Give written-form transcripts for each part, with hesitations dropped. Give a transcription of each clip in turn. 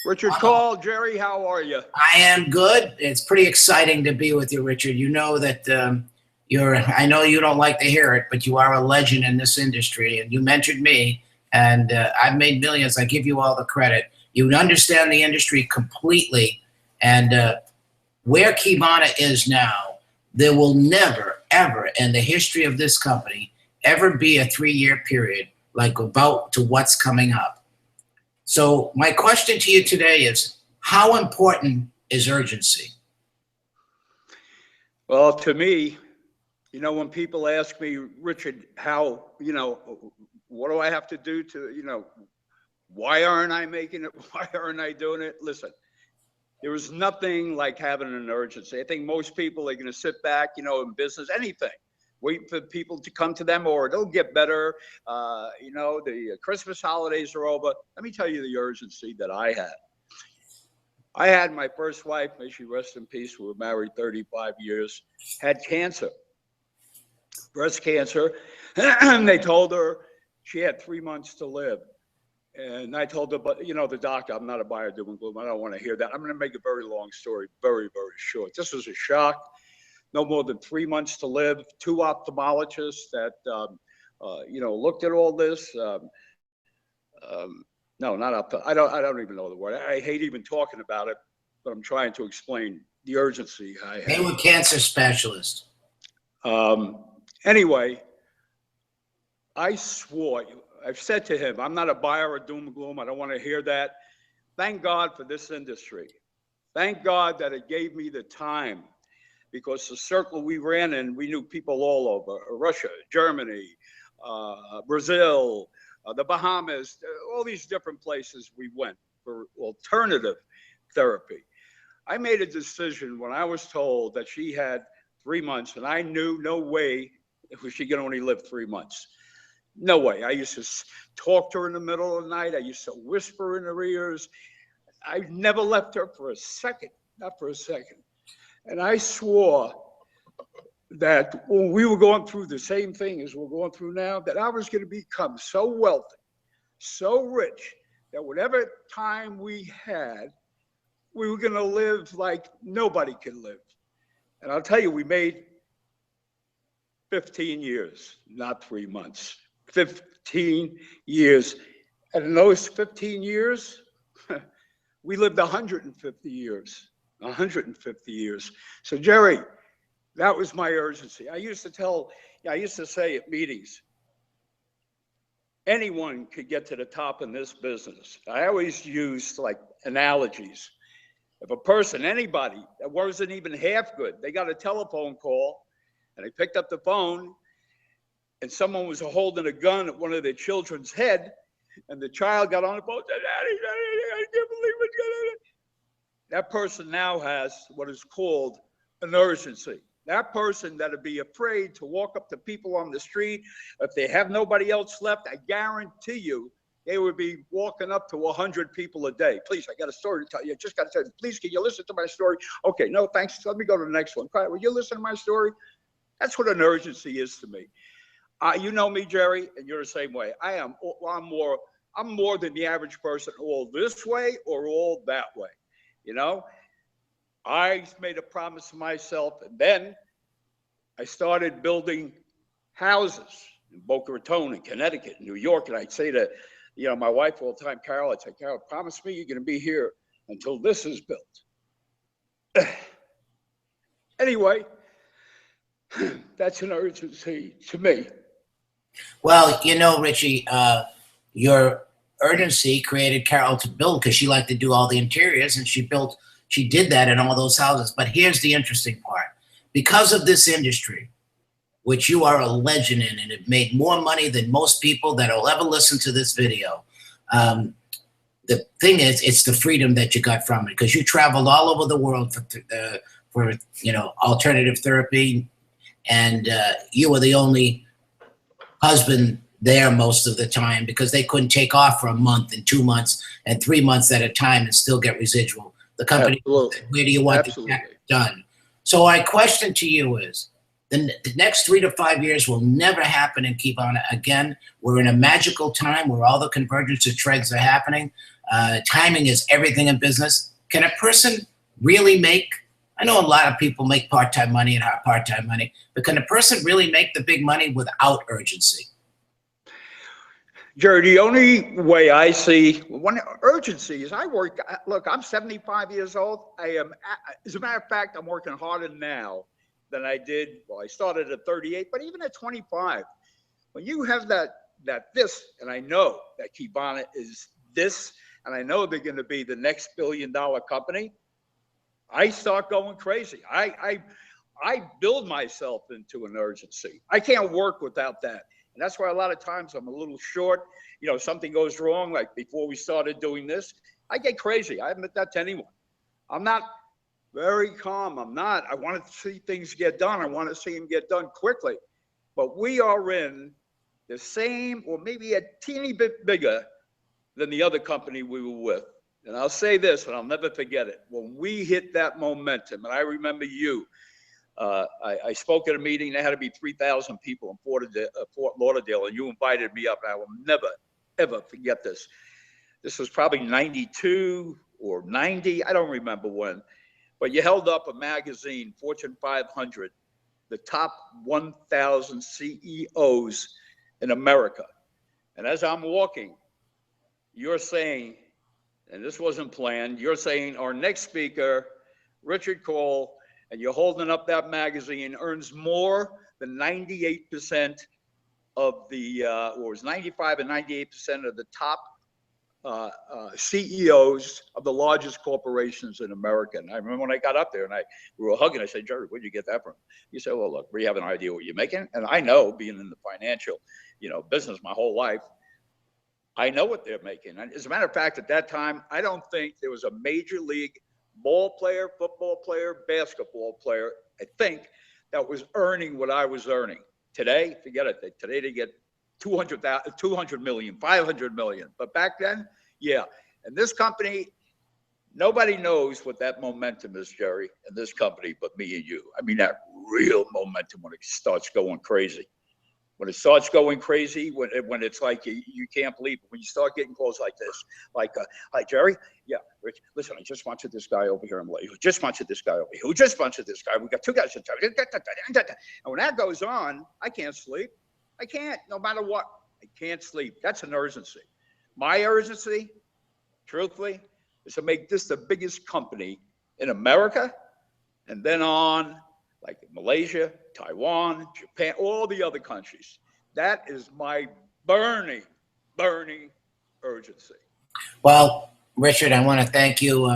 Richard Kall, Jerry, how are you? I am good. It's pretty exciting to be with you, Richard. You know that I know you don't like to hear it, but you are a legend in this industry, and you mentioned me, and I've made millions. I give you all the credit. You understand the industry completely, and where Kibana is now, there will never, ever in the history of this company ever be a 3-year period like about to what's coming up. So my question to you today is, how important is urgency? Well, to me, when people ask me, Richard, how, what do I have to do to, why aren't I making it? Why aren't I doing it? Listen, there is nothing like having an urgency. I think most people are going to sit back, in business, anything, wait for people to come to them, or they'll get better. The Christmas holidays are over. Let me tell you the urgency that I had. I had my first wife, may she rest in peace. We were married 35 years, had cancer, breast cancer. And they told her she had 3 months to live. And I told her, but the doctor, I'm not a buyer of doom and gloom. I don't want to hear that. I'm going to make a very long story, very, very short. This was a shock. No more than 3 months to live. 2 ophthalmologists that, looked at all this. No, not up. I don't even know the word. I hate even talking about it, but I'm trying to explain the urgency I had. They were cancer specialists. Anyway, I swore. I've said to him, I'm not a buyer of doom and gloom. I don't want to hear that. Thank God for this industry. Thank God that it gave me the time, because the circle we ran in, we knew people all over, Russia, Germany, Brazil, the Bahamas, all these different places we went for alternative therapy. I made a decision when I was told that she had 3 months, and I knew no way she could only live 3 months. No way. I used to talk to her in the middle of the night. I used to whisper in her ears. I never left her for a second, not for a second. And I swore that when we were going through the same thing as we're going through now, that I was going to become so wealthy, so rich, that whatever time we had, we were going to live like nobody could live. And I'll tell you, we made 15 years, not 3 months. 15 years. And in those 15 years, we lived 150 years. 150 years. So, Jerry, that was my urgency. I used to say at meetings, anyone could get to the top in this business. I always used like analogies. If a person, anybody that wasn't even half good, they got a telephone call and they picked up the phone and someone was holding a gun at one of their children's head, and the child got on the phone and said, Daddy, I can't believe what's going on. That person now has what is called an urgency. That person that'd be afraid to walk up to people on the street, if they have nobody else left, I guarantee you, they would be walking up to 100 people a day. Please, I got a story to tell you. I just got to tell you, please, can you listen to my story? Okay, no, thanks. Let me go to the next one. Will you listen to my story? That's what an urgency is to me. You know me, Jerry, and you're the same way. I'm more than the average person, all this way or all that way. I made a promise to myself, and then I started building houses in Boca Raton, in Connecticut, in New York, and I'd say to, my wife all the time, Carol, I'd say, Carol, promise me you're going to be here until this is built. Anyway, that's an urgency to me. Well, Richie, your urgency created Carol to build, because she liked to do all the interiors, and she did that in all those houses. But here's the interesting part. Because of this industry, which you are a legend in, and have made more money than most people that will ever listen to this video, the thing is, it's the freedom that you got from it, because you traveled all over the world for alternative therapy, and you were the only husband there most of the time, because they couldn't take off for a month and 2 months and 3 months at a time and still get residual. The company, where do you want the check done? So my question to you is, the next 3 to 5 years will never happen in Kibana again. We're in a magical time where all the convergence of trends are happening. Timing is everything in business. Can a person really make, I know a lot of people make part-time money and have part-time money, but can a person really make the big money without urgency? Jerry, the only way I see one urgency is look, I'm 75 years old. As a matter of fact, I'm working harder now than I did. Well, I started at 38, but even at 25, when you have this, and I know that Kibana is this, and I know they're going to be the next billion-dollar company, I start going crazy. I build myself into an urgency. I can't work without that. And that's why a lot of times I'm a little short. Something goes wrong, like before we started doing this, I get crazy. I admit that to anyone. I'm not very calm. I want to see things get done. I want to see them get done quickly. But we are in the same, or maybe a teeny bit bigger than the other company we were with. And I'll say this, and I'll never forget it. When we hit that momentum, and I remember you, I spoke at a meeting. There had to be 3,000 people in Fort Lauderdale, and you invited me up. And I will never, ever forget this. This was probably 92 or 90. I don't remember when. But you held up a magazine, Fortune 500, the top 1,000 CEOs in America. And as I'm walking, you're saying, and this wasn't planned, you're saying our next speaker, Richard Kall, and you're holding up that magazine, earns more than 98% of the, or it was 95 and 98% of the top CEOs of the largest corporations in America. And I remember when I got up there and we were hugging, I said, Jerry, where'd you get that from? He said, well, look, we have an idea what you're making. And I know, being in the financial, business my whole life, I know what they're making. And as a matter of fact, at that time, I don't think there was a major league ball player, football player, basketball player, I think, that was earning what I was earning. Today, forget it. Today they get 200 million, 500 million. But back then, yeah. And this company, nobody knows what that momentum is, Jerry, in this company but me and you. I mean, that real momentum when it starts going crazy. When it starts going crazy, when it's like you can't believe it, when you start getting close like this, like, hi, Jerry, yeah, Rich, listen, I just sponsored this guy over here. I'm like, who just sponsored this guy over here? Who just sponsored this guy? We got two guys in town. And when that goes on, I can't sleep. I can't, no matter what. I can't sleep. That's an urgency. My urgency, truthfully, is to make this the biggest company in America, and then on, like Malaysia, Taiwan, Japan, all the other countries. That is my burning, burning urgency. Well, Richard, I want to thank you.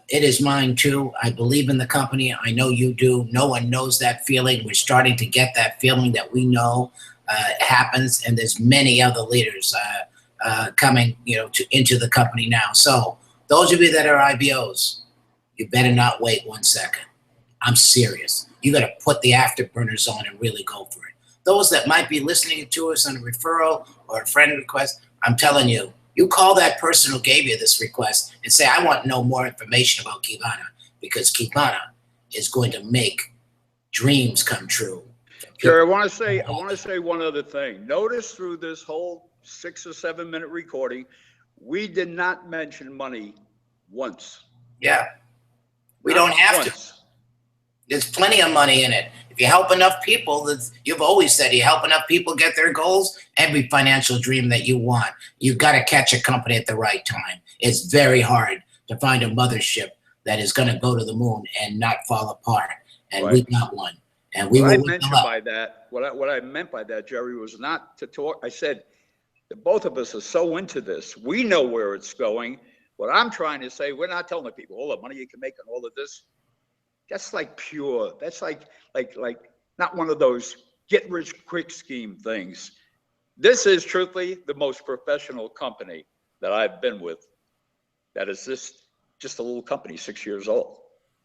It is mine too. I believe in the company. I know you do. No one knows that feeling. We're starting to get that feeling that we know happens, and there's many other leaders coming, into the company now. So those of you that are IBOs, you better not wait 1 second. I'm serious. You got to put the afterburners on and really go for it. Those that might be listening to us on a referral or a friend request, I'm telling you, you call that person who gave you this request and say, I want to know more information about Kibana, because Kibana is going to make dreams come true. Sure, I want to say one other thing. Notice through this whole 6 or 7 minute recording, we did not mention money once. Yeah, we don't have to. There's plenty of money in it. If you help enough people, you've always said you help enough people get their goals, every financial dream that you want. You've got to catch a company at the right time. It's very hard to find a mothership that is going to go to the moon and not fall apart. And right. We got one. And we what will I mentioned by that, what I meant by that, Jerry, was not to talk. I said that both of us are so into this. We know where it's going. What I'm trying to say, we're not telling the people all the money you can make and all of this. That's like pure. That's like not one of those get rich quick scheme things. This is truthfully the most professional company that I've been with. That is just a little company, 6 years old.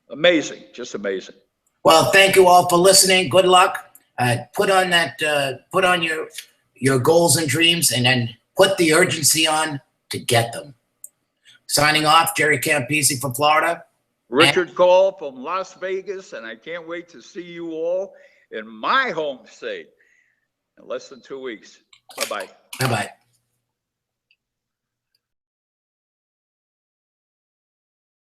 Amazing, just amazing. Well, thank you all for listening. Good luck. Put on your goals and dreams, and then put the urgency on to get them. Signing off, Jerry Campisi from Florida. Richard Kall from Las Vegas, and I can't wait to see you all in my home state in less than 2 weeks. Bye-bye. Bye-bye.